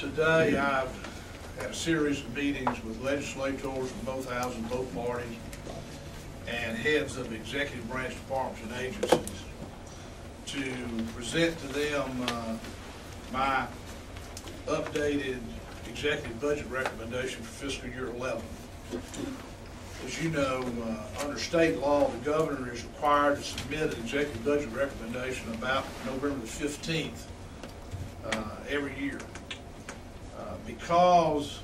Today I've had a series of meetings with legislators from both houses, both parties, and heads of executive branch departments and agencies to present to them my updated executive budget recommendation for fiscal year 11. As you know, under state law, the governor is required to submit an executive budget recommendation about November the 15th every year. Because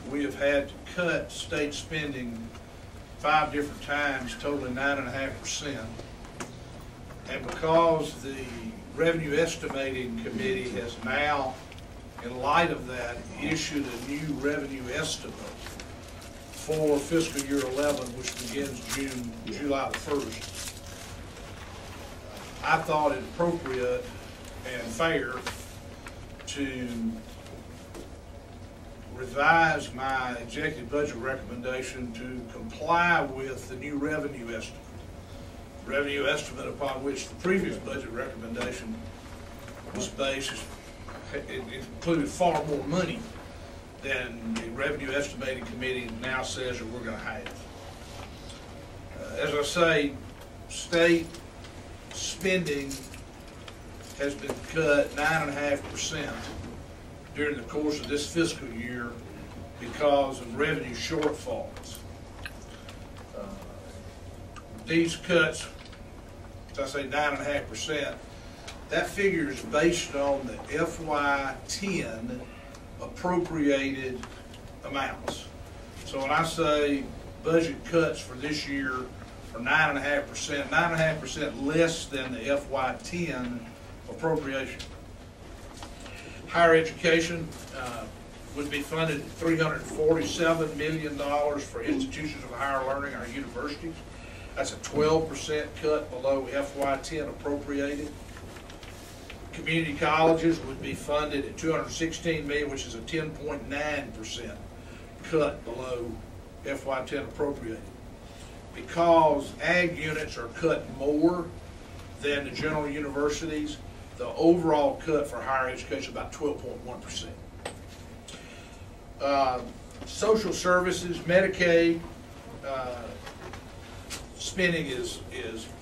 we have had to cut state spending 5 different times, totaling 9.5%, and because the Revenue Estimating Committee has now, in light of that, issued a new revenue estimate for fiscal year 11, which begins July the 1st, I thought it appropriate and fair to revise my executive budget recommendation to comply with the new revenue estimate. Revenue estimate upon which the previous budget recommendation was based, it included far more money than the Revenue Estimating Committee now says that we're going to have. As I say, state spending has been cut 9.5% during the course of this fiscal year because of revenue shortfalls. These cuts, as I say, 9.5%, that figure is based on the FY10 appropriated amounts. So when I say budget cuts for this year are 9.5%, 9.5% less than the FY10 appropriation. Higher education would be funded at $347 million for institutions of higher learning, our universities. That's a 12% cut below FY10 appropriated. Community colleges would be funded at $216 million, which is a 10.9% cut below FY10 appropriated. Because ag units are cut more than the general universities, the overall cut for higher education is about 12.1%. Social services, Medicaid, spending is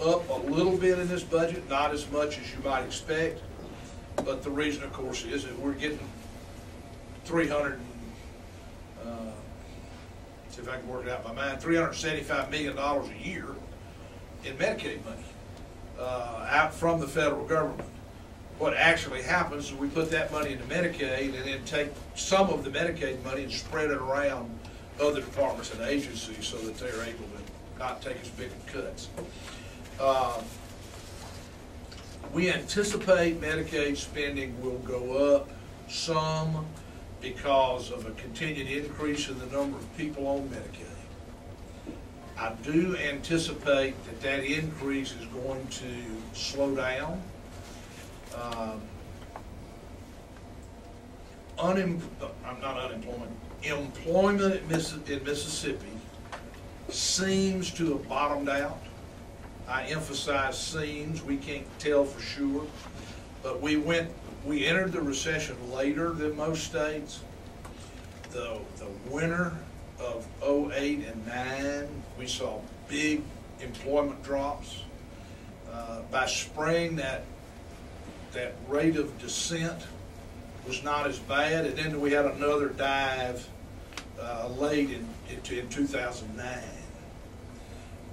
up a little bit in this budget, not as much as you might expect, but the reason, of course, is that we're getting see if I can work it out in my mind, $375 million a year in Medicaid money out from the federal government. What actually happens is we put that money into Medicaid and then take some of the Medicaid money and spread it around other departments and agencies so that they're able to not take as big of cuts. We anticipate Medicaid spending will go up some because of a continued increase in the number of people on Medicaid. I do anticipate that that increase is going to slow down. Employment in Mississippi seems to have bottomed out. I emphasize seems, we can't tell for sure, but we entered the recession later than most states. The winter of 08 and 09, we saw big employment drops. By spring, that rate of descent was not as bad, and then we had another dive late in 2009.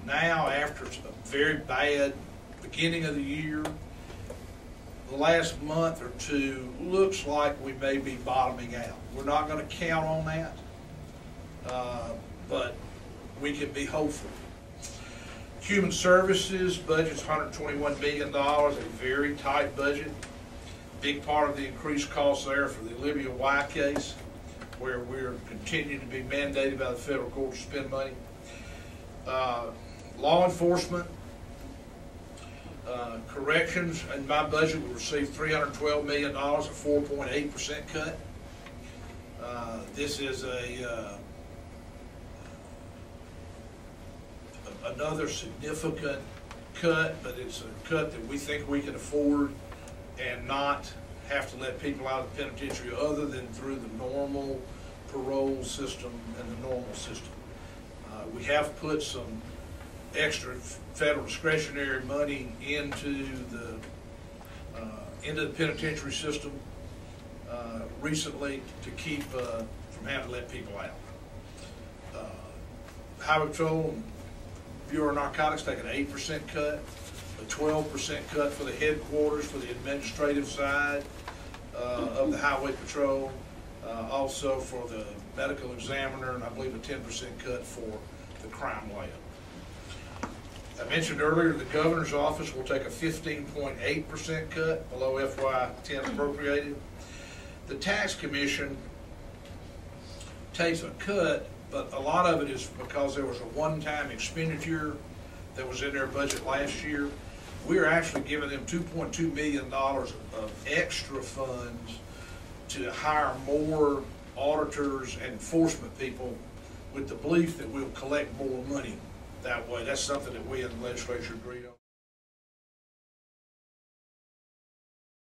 Now, after a very bad beginning of the year, the last month or two looks like we may be bottoming out. We're not going to count on that, but we can be hopeful. Human Services budget's $121 million, a very tight budget. Big part of the increased costs there for the Olivia Y case, where we're continuing to be mandated by the federal court to spend money. Law enforcement, corrections, in my budget will receive $312 million, a 4.8% cut. This is another significant cut, but it's a cut that we think we can afford and not have to let people out of the penitentiary other than through the normal parole system and the normal system. We have put some extra federal discretionary money into the penitentiary system recently to keep from having to let people out. Highway Patrol and Bureau of Narcotics take an 8% cut, a 12% cut for the headquarters for the administrative side of the Highway Patrol, also for the medical examiner, and I believe a 10% cut for the crime lab. I mentioned earlier the governor's office will take a 15.8% cut below FY10 appropriated. The tax commission takes a cut, but a lot of it is because there was a one-time expenditure that was in their budget last year. We are actually giving them $2.2 million of extra funds to hire more auditors and enforcement people with the belief that we'll collect more money that way. That's something that we in the legislature agreed on.